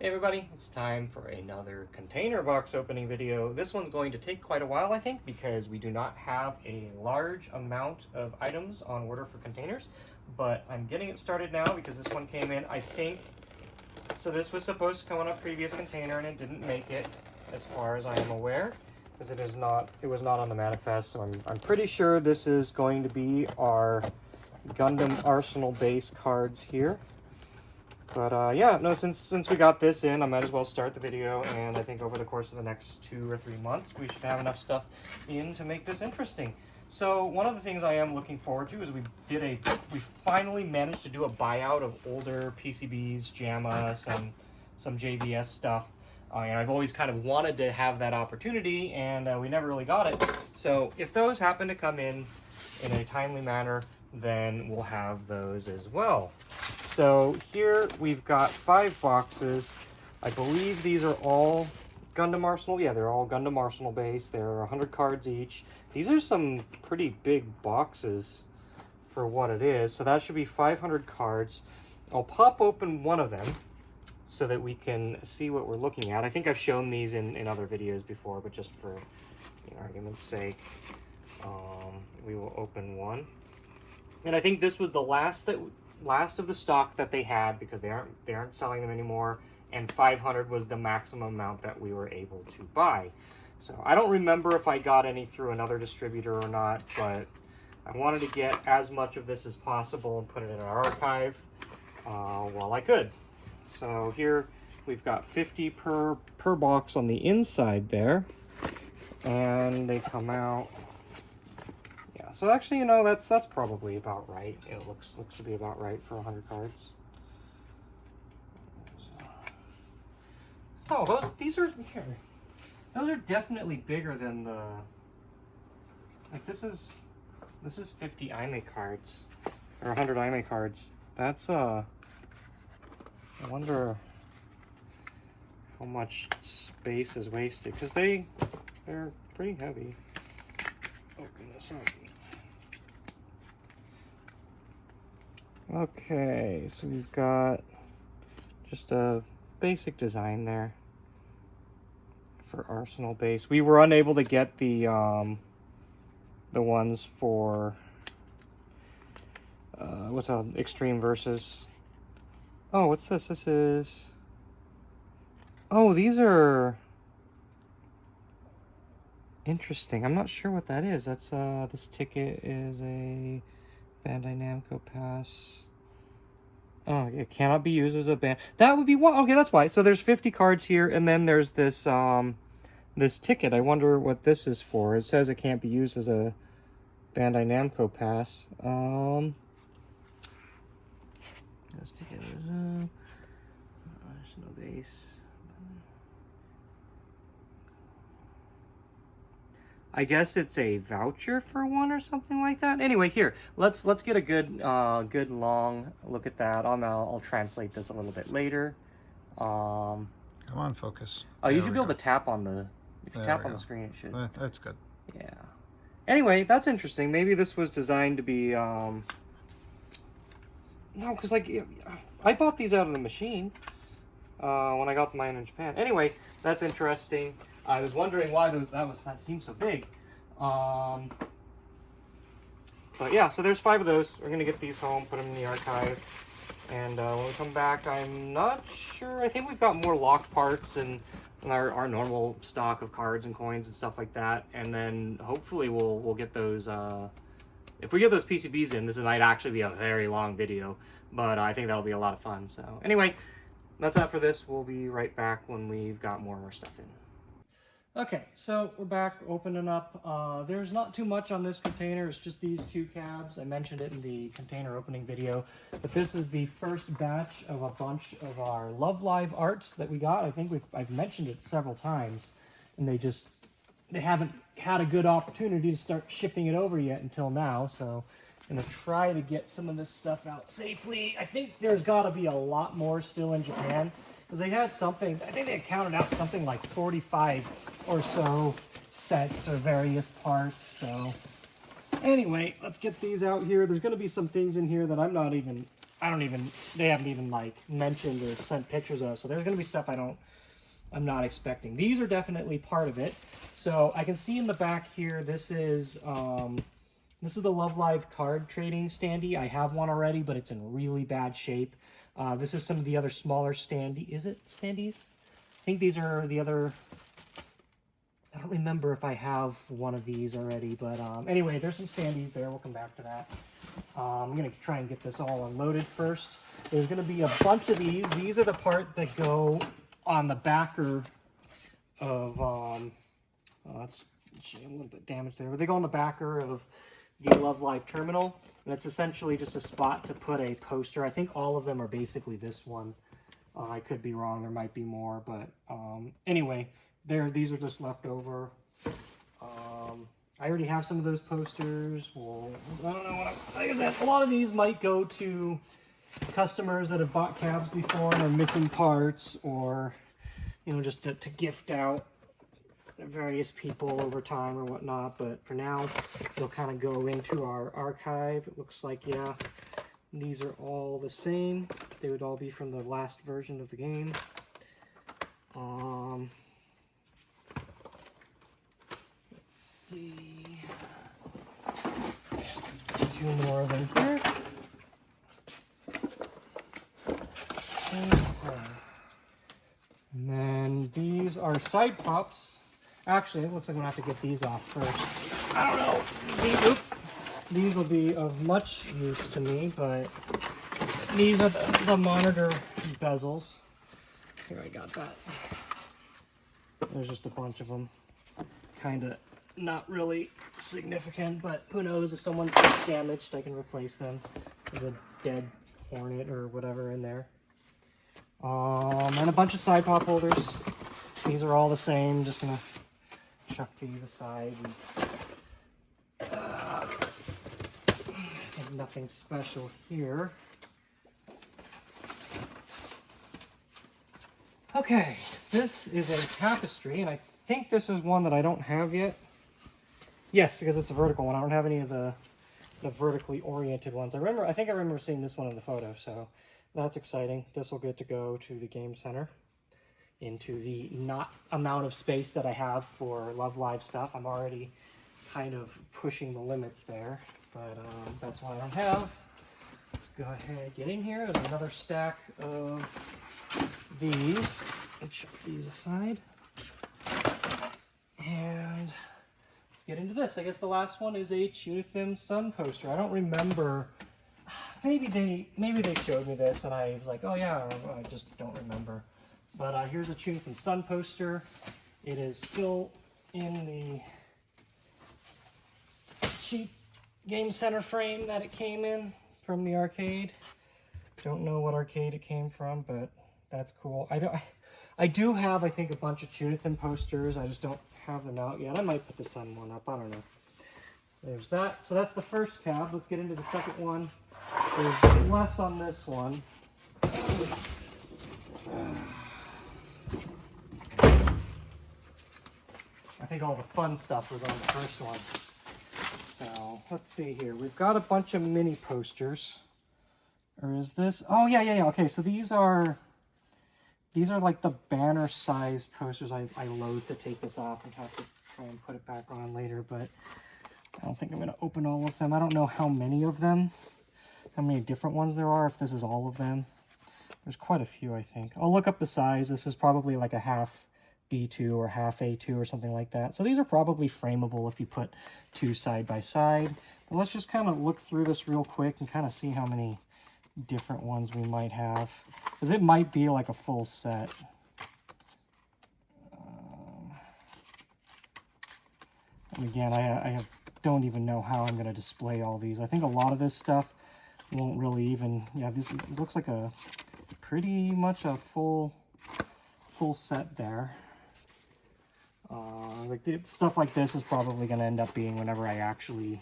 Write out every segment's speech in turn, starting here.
Hey everybody, it's time for another container box opening video. This one's going to take quite a while, I think, because we do not have a large amount of items on order for containers, but I'm getting it started now because this one came in, I think, so this was supposed to come on a previous container and it didn't make it, as far as I am aware, because it was not on the manifest, so I'm pretty sure this is going to be our Gundam Arsenal Base cards here. But yeah, no, since we got this in, I might as well start the video, and I think over the course of the next 2 or 3 months, we should have enough stuff in to make this interesting. So one of the things I am looking forward to is we finally managed to do a buyout of older PCBs, JAMMA, some JBS stuff. And I've always kind of wanted to have that opportunity, and we never really got it. So if those happen to come in a timely manner, then we'll have those as well. So here we've got 5 boxes. I believe these are all Gundam Arsenal. Yeah, they're all Gundam Arsenal Base. They're 100 cards each. These are some pretty big boxes for what it is. So that should be 500 cards. I'll pop open one of them so that we can see what we're looking at. I think I've shown these in other videos before, but just for argument's sake, we will open one. And I think this was the last of the stock that they had, because they aren't selling them anymore, and 500 was the maximum amount that we were able to buy. So I don't remember if I got any through another distributor or not, but I wanted to get as much of this as possible and put it in our archive while I could. So here we've got 50 per box on the inside there, and they come out. So actually, you know, that's probably about right. It looks to be about right for 100 cards. Oh, these are here. Those are definitely bigger than the. Like this is 50 IME cards, or 100 IME cards. That's I wonder how much space is wasted, because they're pretty heavy. Open this up. Okay, so we've got just a basic design there for Arsenal Base. We were unable to get the ones for what's on Extreme Versus. Oh, what's this? This is, oh, these are interesting. I'm not sure what that is. That's this ticket is a Bandai Namco pass. Oh, it cannot be used as a band. That would be what? Okay, that's why. So there's 50 cards here, and then there's this this ticket. I wonder what this is for. It says it can't be used as a Bandai Namco pass. This ticket is Arsenal Base. I guess it's a voucher for one or something like that. Anyway, here, let's get a good long look at that. I'll translate this a little bit later. Come on, focus. Oh, you should be able to tap on the. If you tap on the screen, it should. That's good. Yeah. Anyway, that's interesting. Maybe this was designed to be. No, because like I bought these out of the machine when I got mine in Japan. Anyway, that's interesting. I was wondering why that seemed so big. But yeah, so there's 5 of those. We're gonna get these home, put them in the archive, and when we come back, I'm not sure. I think we've got more lock parts and our normal stock of cards and coins and stuff like that. And then hopefully we'll get those. If we get those PCBs in, this might actually be a very long video, but I think that'll be a lot of fun. So anyway, that's it for this. We'll be right back when we've got more of our stuff in. Okay, so we're back opening up. There's not too much on this container. It's just these 2 cabs. I mentioned it in the container opening video, but this is the first batch of a bunch of our Love Live arts that we got. I think I've mentioned it several times, and they haven't had a good opportunity to start shipping it over yet until now. So I'm gonna try to get some of this stuff out safely. I think there's got to be a lot more still in Japan, because they had something, I think they counted out something like 45 or so sets or various parts. So anyway, let's get these out here. There's going to be some things in here that I'm not even they haven't even like mentioned or sent pictures of. So there's going to be stuff I'm not expecting. These are definitely part of it. So I can see in the back here, this is the Love Live card trading standee. I have one already, but it's in really bad shape. This is some of the other smaller standee. Is it standees? I think these are the other. I don't remember if I have one of these already, but anyway, there's some standees there. We'll come back to that. I'm going to try and get this all unloaded first. There's going to be a bunch of these. These are the part that go on the backer of, that's a little bit damaged there, but they go on the backer of the Love Live terminal, and it's essentially just a spot to put a poster. I think all of them are basically this one. I could be wrong. There might be more, but anyway, these are just left over. I already have some of those posters. Well, I don't know like I said, a lot of these might go to customers that have bought cabs before and are missing parts, or just to gift out various people over time or whatnot. But for now, they'll kind of go into our archive. It looks like, yeah, these are all the same. They would all be from the last version of the game. Let's see. Two more of them here. And then these are side pops. Actually, it looks like I'm gonna have to get these off first. I don't know. These will be of much use to me, but these are the monitor bezels. Here, I got that. There's just a bunch of them. Kind of not really significant, but who knows, if someone's gets damaged, I can replace them. There's a dead hornet or whatever in there. And a bunch of side pop holders. These are all the same. Just gonna chuck these aside. And, nothing special here. Okay, this is a tapestry, and I think this is one that I don't have yet. Yes, because it's a vertical one. I don't have any of the vertically oriented ones. I think I remember seeing this one in the photo, so that's exciting. This will get to go to the game center, into the not amount of space that I have for Love Live stuff. I'm already kind of pushing the limits there, but that's why I don't have. Let's go ahead and get in here. There's another stack of these. Let's chuck these aside. And let's get into this. I guess the last one is a Chunithim Sun poster. I don't remember. Maybe they showed me this and I was like, oh yeah, or I just don't remember. But here's a Chunithim Sun poster. It is still in the cheap Game Center frame that it came in from the arcade. Don't know what arcade it came from, but that's cool. I do have, I think, a bunch of Chunithim posters. I just don't have them out yet. I might put the Sun one up. I don't know. There's that. So that's the first cab. Let's get into the second one. There's less on this one. I think all the fun stuff was on the first one. So let's see here. We've got a bunch of mini posters. Or is this? Oh yeah. Okay, so these are like the banner size posters. I loathe to take this off and have to try and put it back on later, but I don't think I'm going to open all of them. I don't know how many of them, how many different ones there are, if this is all of them. There's quite a few, I think. I'll look up the size. This is probably like a half B2 or half A2 or something like that. So these are probably frameable if you put two side by side. But let's just kind of look through this real quick and kind of see how many different ones we might have, because it might be like a full set. And again, I don't even know how I'm going to display all these. I think a lot of this stuff won't really even, yeah, it looks like a pretty much a full set there. Like stuff like this is probably going to end up being whenever I actually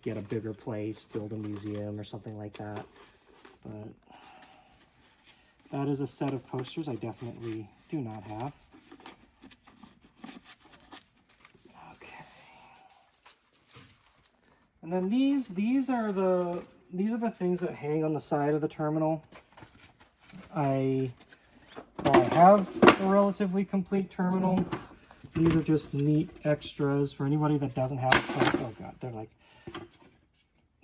get a bigger place, build a museum or something like that. But that is a set of posters I definitely do not have. Okay. And then these are the these are the things that hang on the side of the terminal. I have a relatively complete terminal. These are just neat extras for anybody that doesn't have a, oh god, they're like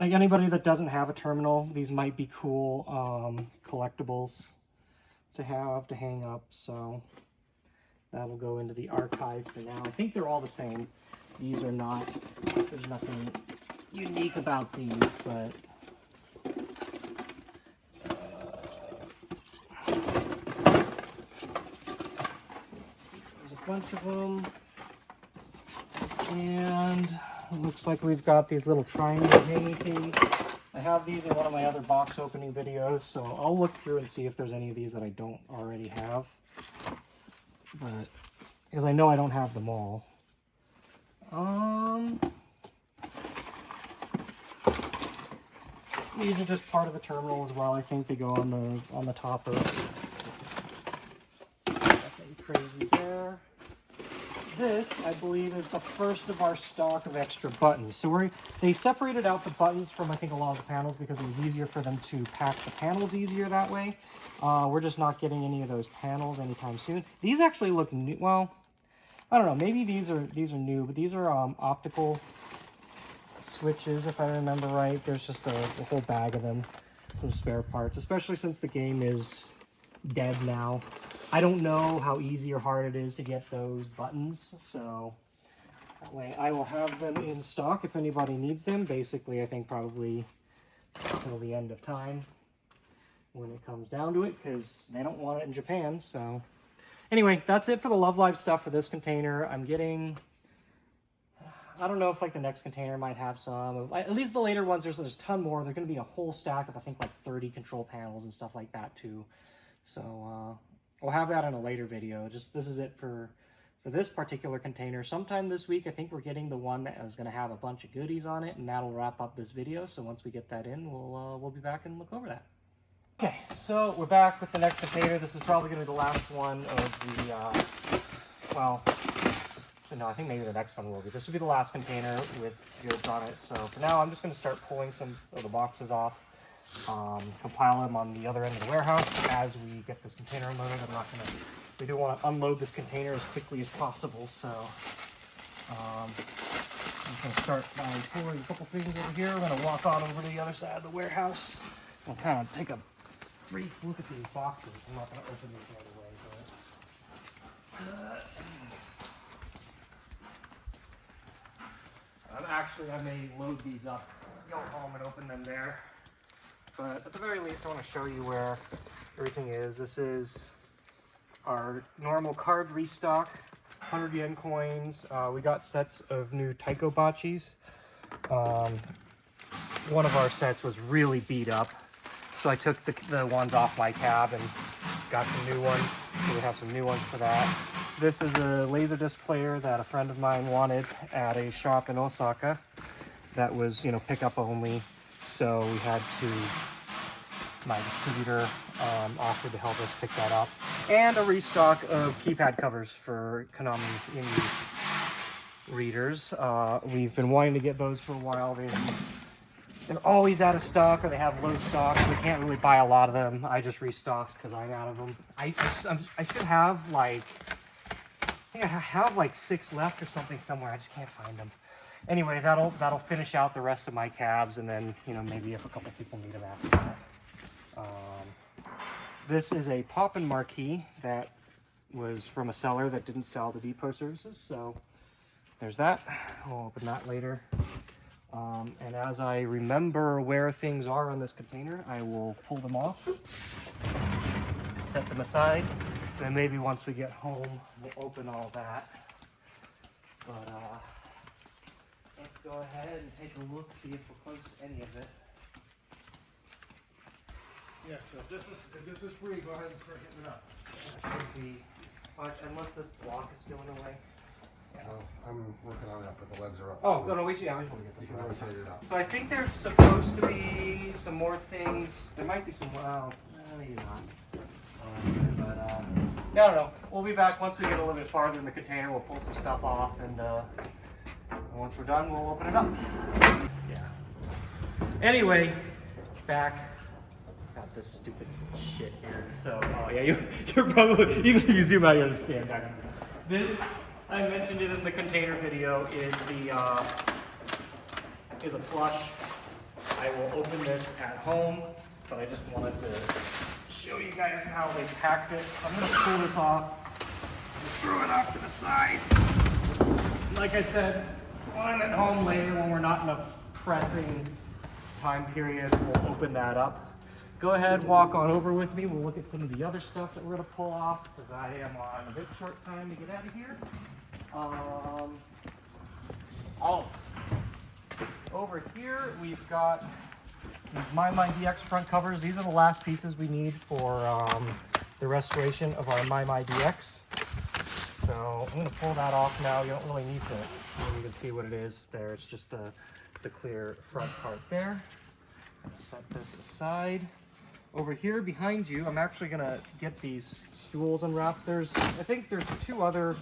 anybody that doesn't have a terminal. These might be cool collectibles to have to hang up, so that'll go into the archive for now. I think they're all the same. These are not, there's nothing unique about these, but there's a bunch of them. And it looks like we've got these little triangle hanging things. I have these in one of my other box opening videos, so I'll look through and see if there's any of these that I don't already have. But because I know I don't have them all. These are just part of the terminal as well. I think they go on the topper. Nothing crazy there. This, I believe, is the first of our stock of extra buttons. So they separated out the buttons from, I think, a lot of the panels because it was easier for them to pack the panels easier that way. We're just not getting any of those panels anytime soon. These actually look new. Well, I don't know. Maybe these are new, but these are optical switches, if I remember right. There's just a whole bag of them, some spare parts, especially since the game is dead now. I don't know how easy or hard it is to get those buttons, so that way I will have them in stock if anybody needs them. Basically, I think probably until the end of time when it comes down to it, because they don't want it in Japan. So anyway, that's it for the Love Live stuff for this container. I'm getting, I don't know if like the next container might have some, at least the later ones, there's a ton more. There's going to be a whole stack of, I think, like 30 control panels and stuff like that too. So we'll have that in a later video. Just this is it for this particular container. Sometime this week, I think we're getting the one that is going to have a bunch of goodies on it, and that'll wrap up this video. So once we get that in, we'll be back and look over that. Okay, so we're back with the next container. This is probably going to be the last one of the, well, no, I think maybe the next one will be. This will be the last container with goods on it. So for now, I'm just going to start pulling some of the boxes off, compile them on the other end of the warehouse as we get this container unloaded. We do want to unload this container as quickly as possible. So I'm just going to start by pulling a couple things over here. We're going to walk on over to the other side of the warehouse. We'll kind of take a brief look at these boxes. I'm not going to open these right away, but I may load these up, go home and open them there. But at the very least, I want to show you where everything is. This is our normal card restock, 100 yen coins. We got sets of new Taiko Bachis. One of our sets was really beat up, so I took the ones off my cab and got some new ones. So we have some new ones for that. This is a Laserdisc player that a friend of mine wanted at a shop in Osaka that was, pickup only. So we had to, my distributor offered to help us pick that up. And a restock of keypad covers for KONAMI readers. We've been wanting to get those for a while. They're always out of stock, or they have low stock. We can't really buy a lot of them. I just restocked because I'm out of them. I should have like 6 left or something somewhere. I just can't find them. Anyway, that'll finish out the rest of my cabs, and then maybe if a couple people need them after that. This is a pop-in marquee that was from a seller that didn't sell the depot services, so there's that. I'll open that later. And as I remember where things are on this container, I will pull them off, set them aside, and then maybe once we get home, we'll open all that. But let's go ahead and take a look, see if we're close to any of it. Yeah, so if this is free, go ahead and start getting it up. That should be, unless this block is still in the way. I'm working on that, but the legs are up. Oh, no, we should get this You can one. rotate it up. So I think there's supposed to be some more things. There might be some, well, maybe not. But I don't know. We'll be back once we get a little bit farther in the container. We'll pull some stuff off, and once we're done, we'll open it up. Yeah. Anyway, back. Got this stupid shit here. So, oh yeah, you're probably, even if you zoom out, you understand that. This, I mentioned it in the container video, is a plush. I will open this at home, but I just wanted to show you guys how they packed it. I'm gonna pull this off, throw it off to the side. Like I said, when I'm at home later, when we're not in a pressing time period, we'll open that up. Go ahead, walk on over with me. We'll look at some of the other stuff that we're gonna pull off, because I am on a bit short time to get out of here. Over here, we've got these MyDX front covers. These are the last pieces we need for the restoration of our MyDX. So I'm gonna pull that off now. You don't really need to, you can see what it is there. It's just the clear front part there. I'm gonna set this aside. Over here behind you, I'm actually gonna get these stools unwrapped. I think there's 2 other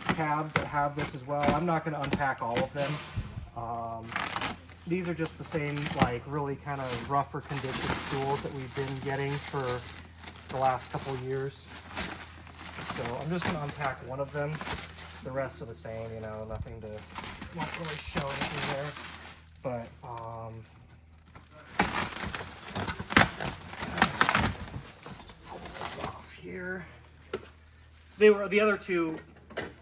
cabs that have this as well. I'm not gonna unpack all of them. These are just the same, like, really kind of rougher condition stools that we've been getting for the last couple of years. So I'm just gonna unpack one of them. The rest are the same, you know, nothing to, won't really show anything there. But, here. They were the other 2.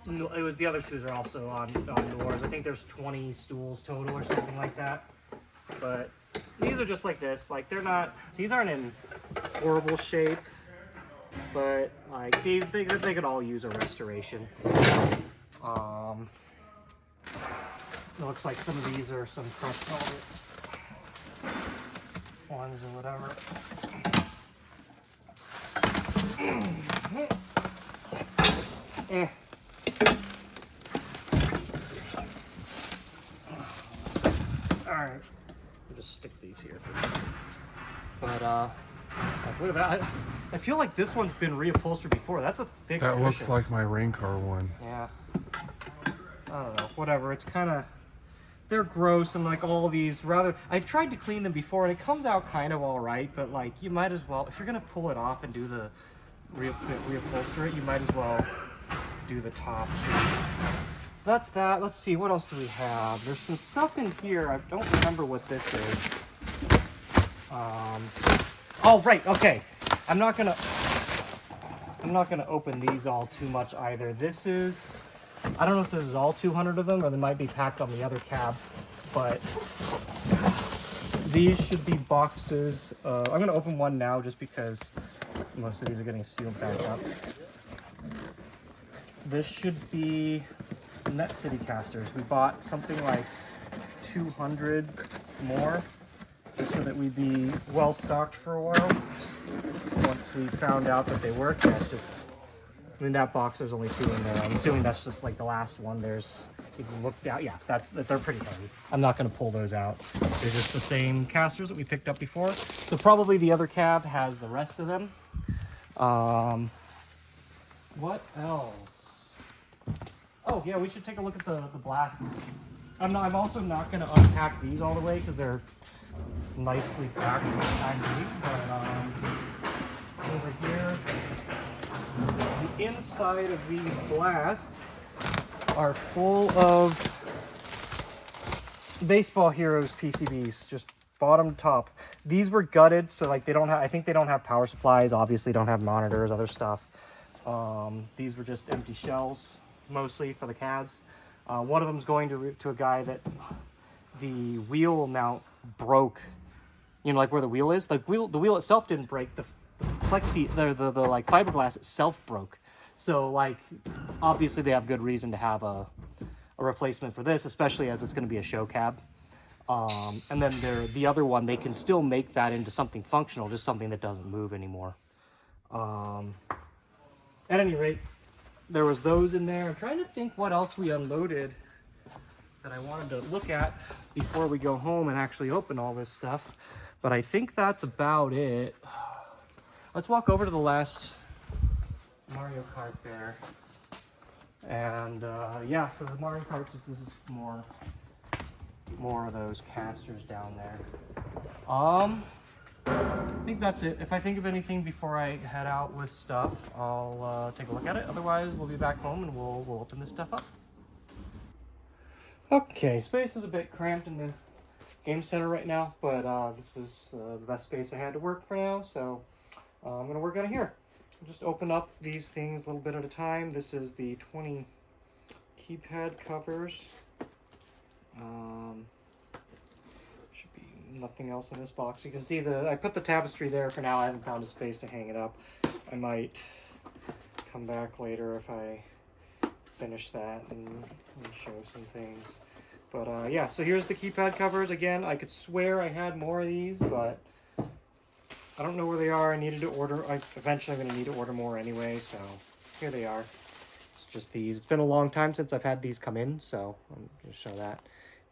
It was the other 2s are also on doors. I think there's 20 stools total or something like that. But these are just like this. Like these aren't in horrible shape. But like these, they could all use a restoration. It looks like some of these are some crushed velvet ones or whatever. Alright, we'll just stick these here for now. But, look at that. I feel like this one's been reupholstered before. That's a thick That cushion. looks like my rain car one. Yeah. I don't know, whatever. It's kind of, they're gross, and like all these I've tried to clean them before and it comes out kind of all right, but like you might as well, if you're going to pull it off and do the reupholster it, you might as well do the top too. So that's that. Let's see, what else do we have? There's some stuff in here. I don't remember what this is. Oh, right, okay. I'm not gonna open these all too much either. This is, I don't know if this is all 200 of them, or they might be packed on the other cab, but these should be boxes. I'm gonna open one now just because most of these are getting sealed back up. This should be Net City casters. We bought something like 200 more just so that we'd be well stocked for a while. Once we found out that they worked, that's just, in that box there's only 2 in there. I'm assuming that's just like the last one. There's, if you look down, yeah, they're pretty heavy. I'm not gonna pull those out. They're just the same casters that we picked up before. So probably the other cab has the rest of them. What else? Oh yeah, we should take a look at the blasts. I'm also not going to unpack these all the way because they're nicely packed for the time being. But over here, the inside of these blasts are full of Baseball Heroes PCBs, just bottom to top. These were gutted, so like they don't have, I think they don't have power supplies, obviously don't have monitors, other stuff. These were just empty shells, mostly for the cabs. One of them's going to a guy that the wheel mount broke. You know, like where the wheel is. The wheel itself didn't break. The plexi, the like fiberglass itself broke. So like, obviously they have good reason to have a replacement for this, especially as it's going to be a show cab. And then the other one, they can still make that into something functional, just something that doesn't move anymore. At any rate, there was those in there. I'm trying to think what else we unloaded that I wanted to look at before we go home and actually open all this stuff. But I think that's about it. Let's walk over to the last Mario Kart there. And yeah, so the Mario Kart, this is more of those casters down there. I think that's it. If I think of anything before I head out with stuff, I'll take a look at it. Otherwise, we'll be back home and we'll open this stuff up. Okay, space is a bit cramped in the game center right now, but this was the best space I had to work for now, so I'm gonna work out of here. I'll just open up these things a little bit at a time. This is the 20 keypad covers. Should be nothing else in this box. You can see I put the tapestry there for now. I haven't found a space to hang it up. I might come back later if I finish that and show some things. But yeah, so here's the keypad covers. Again, I could swear I had more of these, but I don't know where they are. I needed to order. Eventually I'm going to need to order more anyway, so here they are. It's just these. It's been a long time since I've had these come in, so I'm going to show that.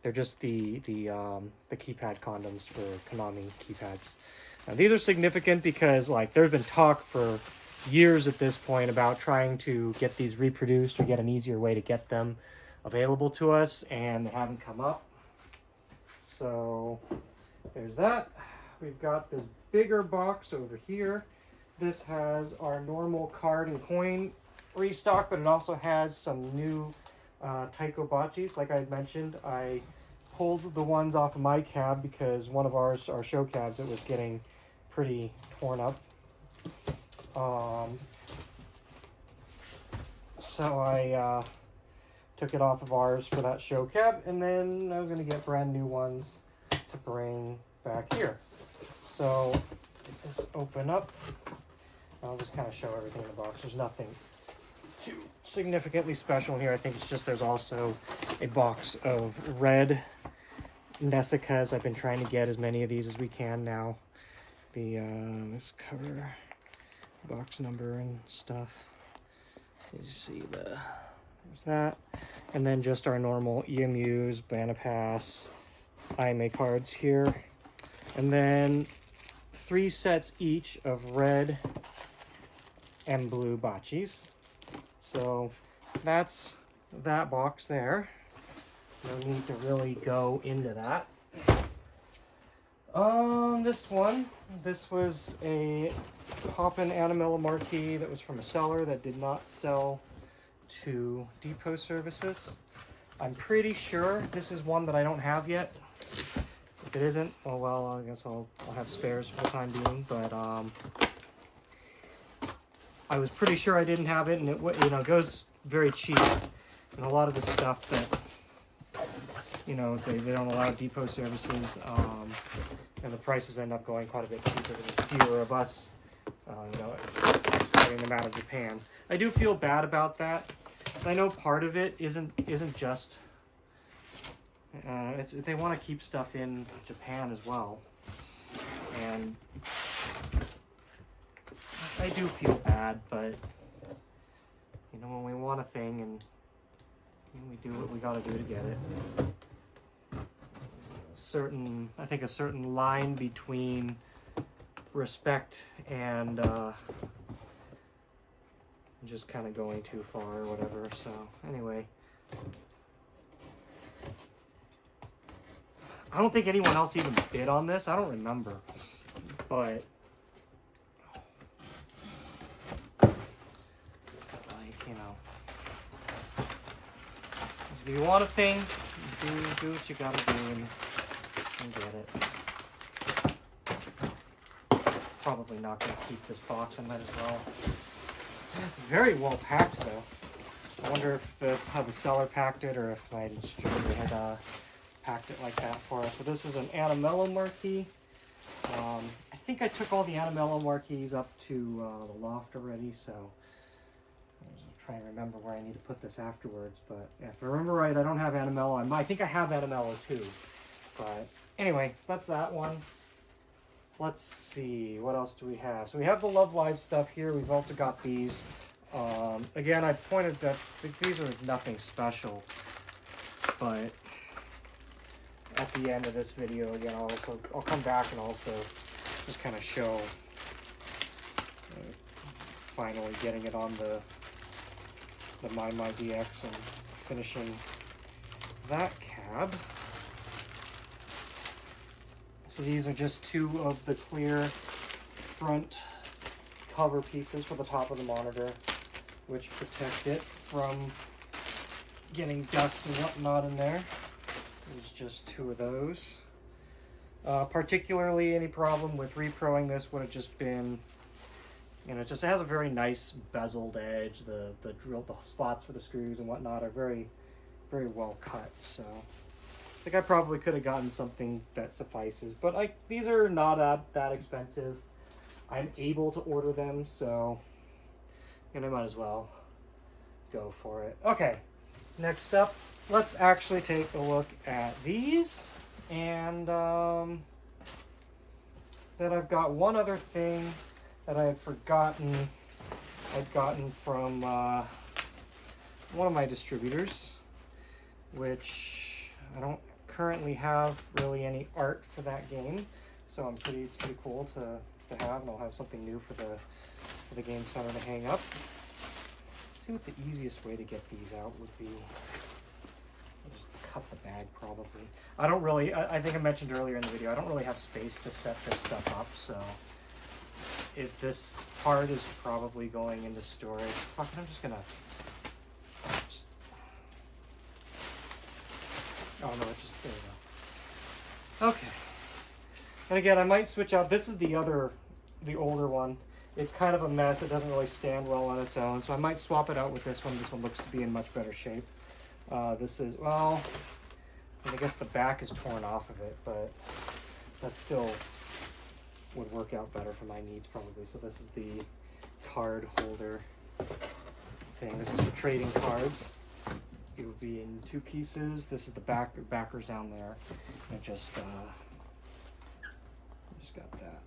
They're just the keypad condoms for KONAMI keypads. Now, these are significant because there's been talk for years at this point about trying to get these reproduced or get an easier way to get them available to us, and they haven't come up. So there's that. We've got this bigger box over here. This has our normal card and coin restock, but it also has some new Taiko bocces. Like I had mentioned, I pulled the ones off of my cab because one of our show cabs, it was getting pretty torn up. So I took it off of ours for that show cab, and then I was going to get brand new ones to bring back here. So let's open up. I'll just kind of show everything in the box. There's nothing too significantly special in here. I think it's just there's also a box of red Nessicas. I've been trying to get as many of these as we can now. This cover, box number and stuff. You see there's that. And then just our normal EMUs, BanaPass, IMA cards here. And then 3 sets each of red and blue bocces. So that's that box there. No need to really go into that. This was a Poppin' Animella marquee that was from a seller that did not sell to depot services. I'm pretty sure this is one that I don't have yet. If it isn't, oh well, I guess I'll have spares for the time being, but I was pretty sure I didn't have it, and it goes very cheap, and a lot of the stuff that they don't allow depot services, and the prices end up going quite a bit cheaper. There's fewer of us, getting them out of Japan. I do feel bad about that. I know part of it isn't just they want to keep stuff in Japan as well, and I do feel bad, but when we want a thing and we do what we got to do to get it. I think a certain line between respect and just kind of going too far or whatever. So anyway, I don't think anyone else even bid on this. I don't remember, but if you want a thing, do what you gotta do and get it. Probably not gonna keep this box. I might as well. It's very well packed though. I wonder if that's how the seller packed it or if my distributor had packed it like that for us. So this is an Animella marquee. I think I took all the Animella marquees up to the loft already, so I'll try and remember where I need to put this afterwards. But if I remember right, I don't have Animella. I think I have Animella too. But anyway, that's that one. Let's see, what else do we have? So we have the Love Live stuff here. We've also got these. Again, I pointed that these are nothing special, but at the end of this video, again, I'll come back and also just kind of show finally getting it on the My DX and finishing that cab. So these are just two of the clear front cover pieces for the top of the monitor, which protect it from getting dust and whatnot in there. There's just two of those. Particularly any problem with reproing this would have just been, you know, it has a very nice bezeled edge. The spots for the screws and whatnot are very, very well cut. So I think I probably could have gotten something that suffices, but these are not that expensive. I'm able to order them, so I might as well go for it. Okay, next up, let's actually take a look at these. And then I've got one other thing that I had forgotten I'd gotten from one of my distributors, which I don't currently have really any art for that game, so it's pretty cool to have, and I'll have something new for the game center to hang up. Let's see what the easiest way to get these out would be. Cut the bag probably. I don't really, I think I mentioned earlier in the video, I don't really have space to set this stuff up, so if this part is probably going into storage, fuck it, I'm just gonna, oh no, it just, there we go. Okay. And again, I might switch out, this is the older one. It's kind of a mess, it doesn't really stand well on its own, so I might swap it out with this one. This one looks to be in much better shape. This is, well, I guess the back is torn off of it, but that still would work out better for my needs probably. So this is the card holder thing. This is for trading cards. It would be in two pieces. This is the backers down there. I just got that.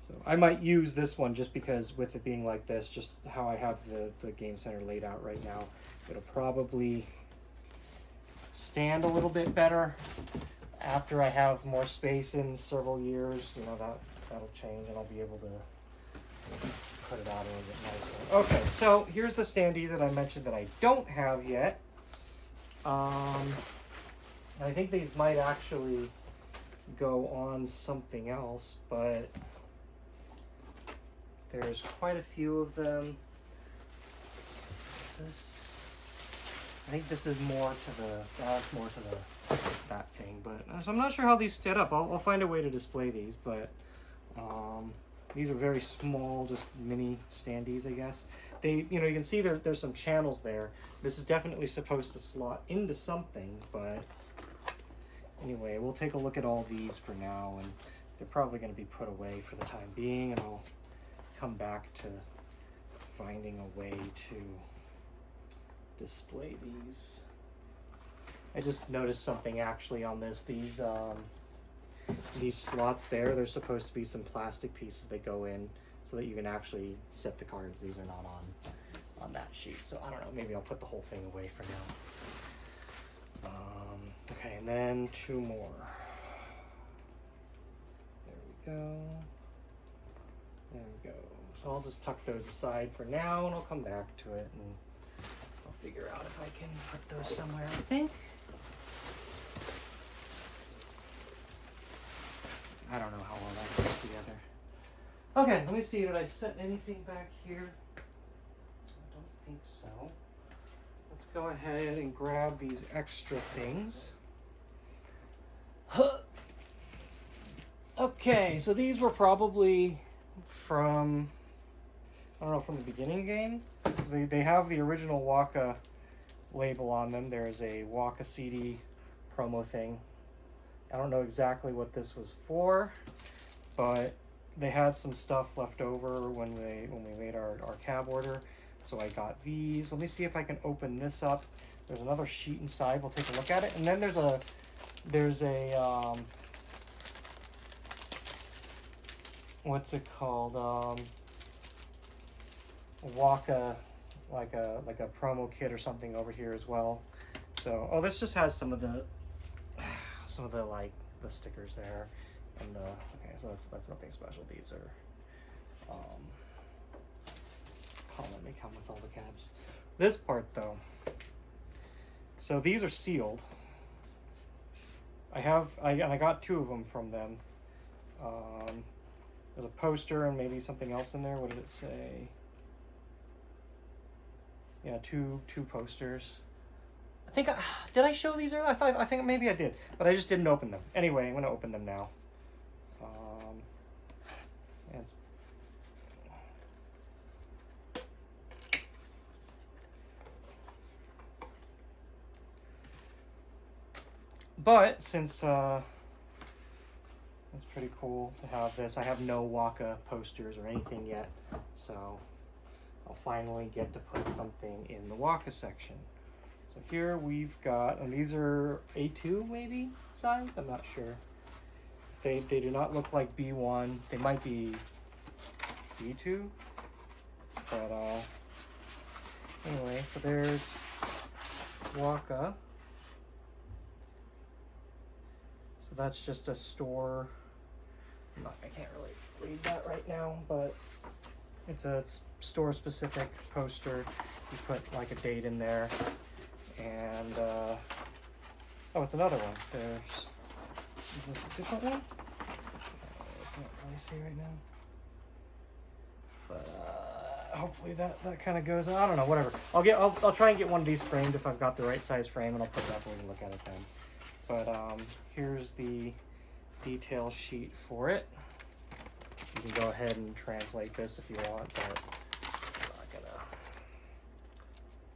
So I might use this one just because with it being like this, just how I have the game center laid out right now, it'll probably stand a little bit better after I have more space in several years. You know, that'll change and I'll be able to put it out a little bit nicer. Okay, so here's the standee that I mentioned that I don't have yet. I think these might actually go on something else, but there's quite a few of them. I think this is more to that thing, but so I'm not sure how these stood up. I'll find a way to display these, but these are very small, just mini standees, I guess. You can see there's some channels there. This is definitely supposed to slot into something, but anyway, we'll take a look at all these for now, and they're probably going to be put away for the time being, and I'll come back to finding a way to display these. I just noticed something actually on this. These slots there, there's supposed to be some plastic pieces that go in so that you can actually set the cards. These are not on that sheet, so I don't know, maybe I'll put the whole thing away for now. Okay, and then two more. There we go. There we go. So I'll just tuck those aside for now, and I'll come back to it, and I'll figure out if I can put those somewhere, I think. I don't know how well that goes together. Okay, let me see. Did I set anything back here? I don't think so. Let's go ahead and grab these extra things. Okay, so these were probably from, I don't know, from the beginning game. They have the original Waka label on them. There's a Waka CD promo thing. I don't know exactly what this was for, but they had some stuff left over when we made our cab order. So I got these. Let me see if I can open this up. There's another sheet inside. We'll take a look at it. And then there's a what's it called? Waka, like a promo kit or something over here as well. So, this just has some of the like the stickers there, and okay, so that's nothing special. These are they come with all the cabs. This part though, so these are sealed. I got 2 of them from them. There's a poster and maybe something else in there. What did it say? Yeah, two posters. I think did I show these earlier? I think maybe I did, but I just didn't open them. Anyway, I'm gonna open them now. But since it's pretty cool to have this, I have no Waka posters or anything yet, so I'll finally get to put something in the Waka section. So here we've got, and these are A2 maybe size, I'm not sure. They do not look like B1. They might be B2, but anyway, so there's Waka. So that's just a store. I can't really read that right now, but it's a store-specific poster. You put like a date in there, and oh, it's another one. Is this a different one? I can't really see right now, but hopefully that kind of goes. I don't know, whatever. I'll try and get one of these framed if I've got the right size frame, and I'll put it up and we can look at it then. But here's the detail sheet for it. You can go ahead and translate this if you want, but I'm not gonna.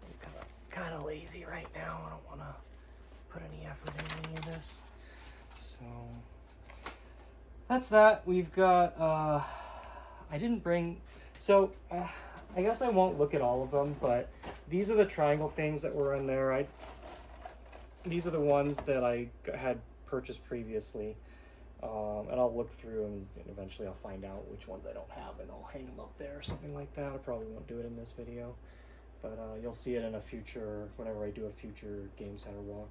I'm kind of lazy right now. I don't want to put any effort in any of this. So that's that. We've got. I didn't bring. So I guess I won't look at all of them, but these are the triangle things that were in there. These are the ones that I had purchased previously. And I'll look through and eventually I'll find out which ones I don't have and I'll hang them up there or something like that. I probably won't do it in this video, but you'll see it in a future, whenever I do a future Game Center walk.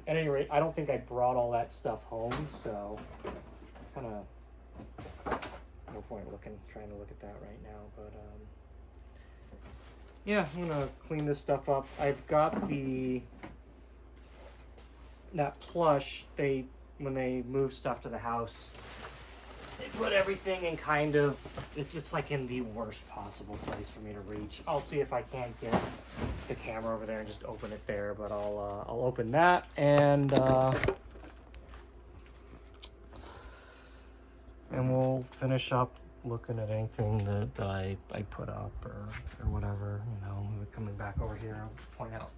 At any rate, I don't think I brought all that stuff home, so kind of no point trying to look at that right now, but yeah, I'm gonna clean this stuff up. I've got that plush, when they move stuff to the house, they put everything in kind of, it's like in the worst possible place for me to reach. I'll see if I can't get the camera over there and just open it there, but I'll open that, and we'll finish up looking at anything that I put up or whatever, you know. Coming back over here, I'll point out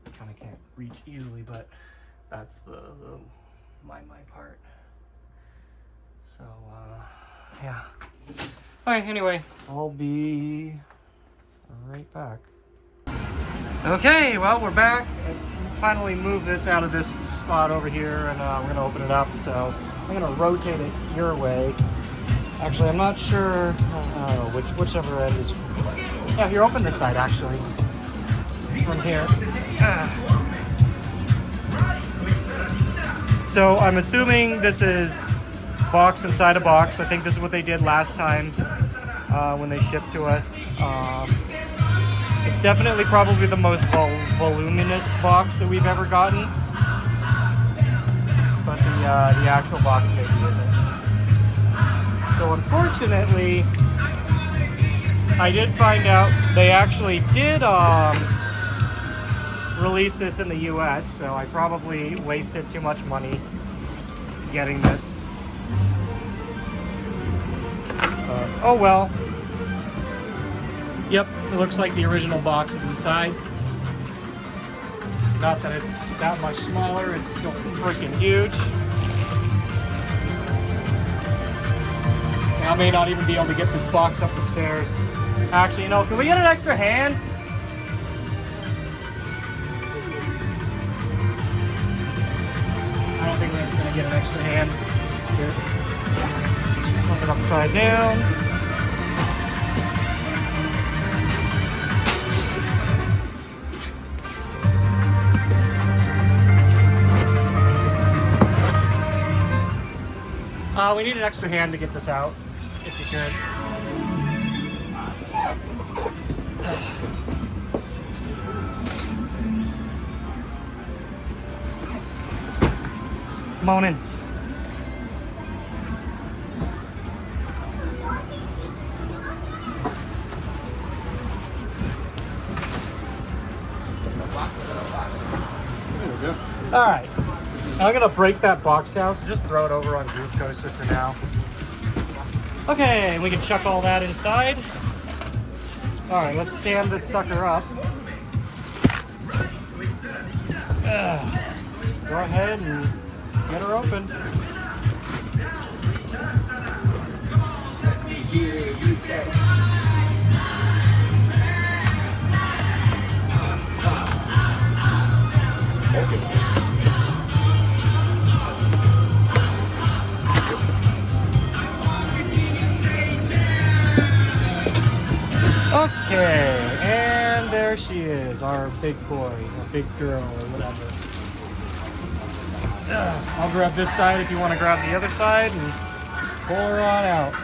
I kind of can't reach easily, but that's the my part. So yeah. Okay, anyway, I'll be right back. Okay, well, we're back. I finally moved this out of this spot over here, and we're gonna open it up. So I'm gonna rotate it your way. Actually, I'm not sure whichever end is. Yeah, if you're open this side, actually, from here. So I'm assuming this is box inside a box. I think this is what they did last time when they shipped to us. It's definitely probably the most voluminous box that we've ever gotten, but the actual box maybe isn't. So unfortunately, I did find out they actually did release this in the US, so I probably wasted too much money getting this. Oh well. Yep, it looks like the original box is inside. Not that it's that much smaller, it's still freaking huge. I may not even be able to get this box up the stairs. Actually, you know, can we get an extra hand? I don't think we're gonna get an extra hand here. Flip it upside down. We need an extra hand to get this out, if you could. Come on in. There we go. All right, I'm gonna break that box down, so just throw it over on Groove Coaster for now. Okay, we can chuck all that inside. All right, let's stand this sucker up. Go ahead and get her open. Okay, and there she is, our big boy, or big girl, or whatever. I'll grab this side if you want to grab the other side, and just pull her on out.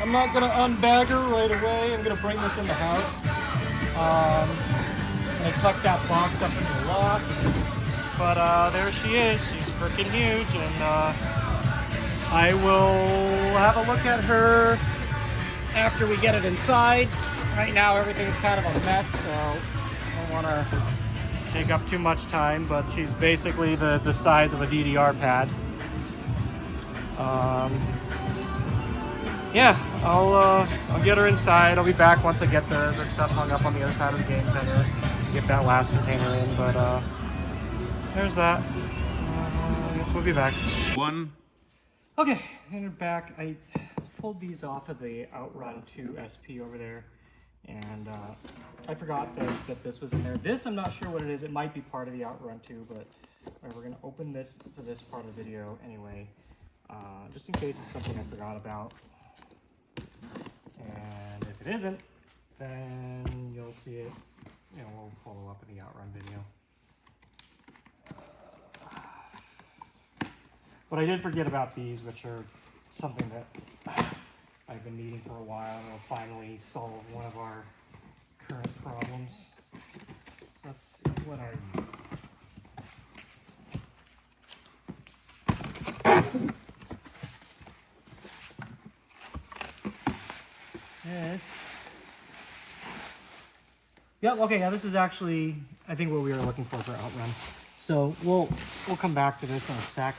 I'm not going to unbag her right away. I'm going to bring this in the house. I'm going to tuck that box up in the loft. But there she is. She's freaking huge, and I will have a look at her after we get it inside. Right now everything's kind of a mess, so I don't want to take up too much time, but she's basically the size of a DDR pad. Yeah, I'll get her inside. I'll be back once I get the stuff hung up on the other side of the game center, get that last container in, but there's that. I guess we'll be back. Okay, and we're back. I pulled these off of the Outrun 2 SP over there, and I forgot that this was in there. This, I'm not sure what it is. It might be part of the Outrun 2, but we're going to open this for this part of the video anyway, just in case it's something I forgot about. And if it isn't, then you'll see it, you know, we'll follow up in the Outrun video. But I did forget about these, which are something that I've been needing for a while, and will finally solve one of our current problems. So let's see, what are you? This. Yep, okay, yeah, this is actually, I think, what we were looking for Outrun. So we'll come back to this in a sec.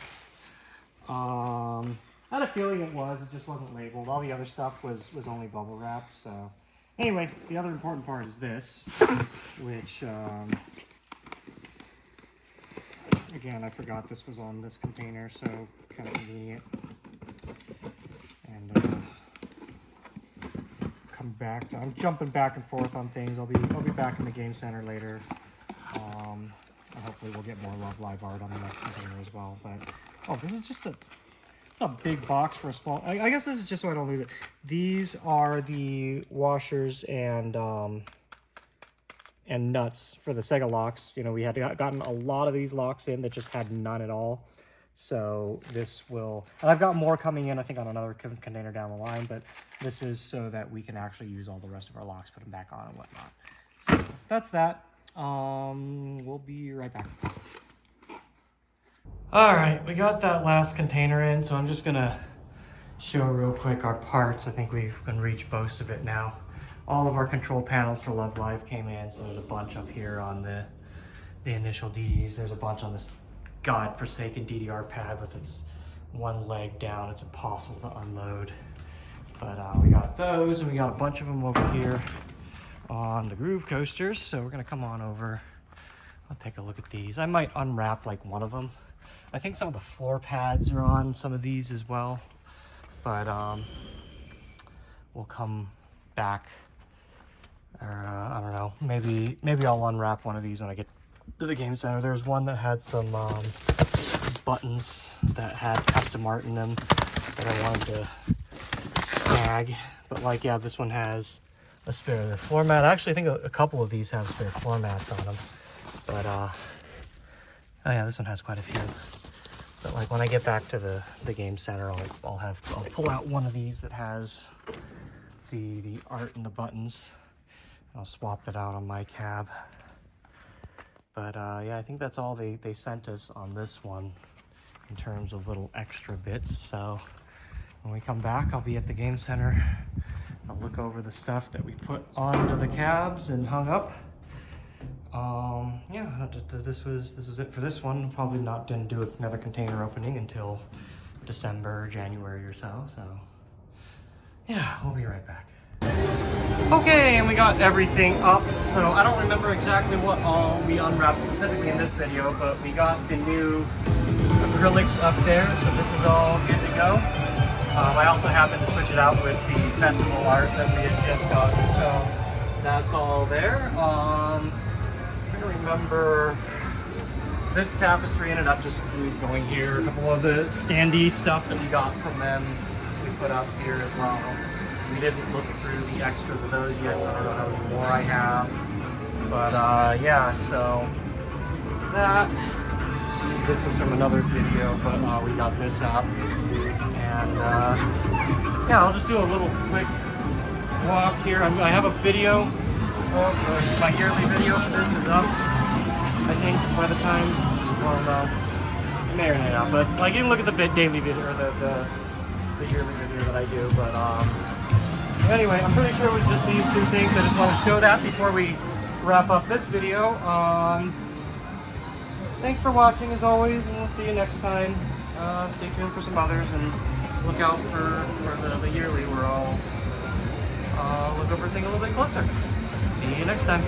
I had a feeling it just wasn't labeled. All the other stuff was only bubble wrapped, so. Anyway, the other important part is this, which, again, I forgot this was on this container, so kind of convenient. And, come back to, I'm jumping back and forth on things. I'll be back in the game center later. And hopefully we'll get more Love Live art on the next container as well, but, oh, this is just it's a big box for a small, I guess this is just so I don't lose it. These are the washers and nuts for the Sega locks. You know, we had gotten a lot of these locks in that just had none at all. So this will, and I've got more coming in, I think, on another container down the line, but this is so that we can actually use all the rest of our locks, put them back on and whatnot. So that's that. We'll be right back. All right, we got that last container in, so I'm just gonna show real quick our parts. I think we can reach most of it now. All of our control panels for Love Live came in, so there's a bunch up here on the initial Ds. There's a bunch on this godforsaken DDR pad with its one leg down. It's impossible to unload. But we got those, and we got a bunch of them over here on the Groove Coasters, so we're gonna come on over. I'll take a look at these. I might unwrap like one of them. I think some of the floor pads are on some of these as well, but we'll come back, or I don't know, maybe I'll unwrap one of these when I get to the game center. There's one that had some buttons that had custom art in them that I wanted to snag, but like, yeah, this one has a spare floor mat. I actually think a couple of these have spare floor mats on them, but oh yeah, this one has quite a few. But like when I get back to the game center, I'll pull out one of these that has the art and the buttons. I'll swap it out on my cab. But yeah, I think that's all they sent us on this one in terms of little extra bits. So when we come back, I'll be at the game center. I'll look over the stuff that we put onto the cabs and hung up. Yeah, this was it for this one. Probably didn't do another container opening until December, January or so. So yeah, we'll be right back. Okay, and we got everything up. So I don't remember exactly what all we unwrapped specifically in this video, but we got the new acrylics up there. So this is all good to go. I also happened to switch it out with the festival art that we had just gotten. So that's all there. I'm trying to remember, this tapestry ended up just going here. A couple of the standee stuff that we got from them we put up here as well. We didn't look through the extras of those yet, so I don't know how many more I have. But yeah, so there's that. This was from another video, but we got this up. And yeah, I'll just do a little quick walk here. I have a video, my yearly video of this is up, I think, by the time, well, no, it may or may not, but like, you can look at the daily video, or the yearly video that I do, but anyway, I'm pretty sure it was just these two things. I just want to show that before we wrap up this video. Thanks for watching as always, and we'll see you next time. Stay tuned for some others, and look out for the yearly where I'll look over everything a little bit closer. See you next time.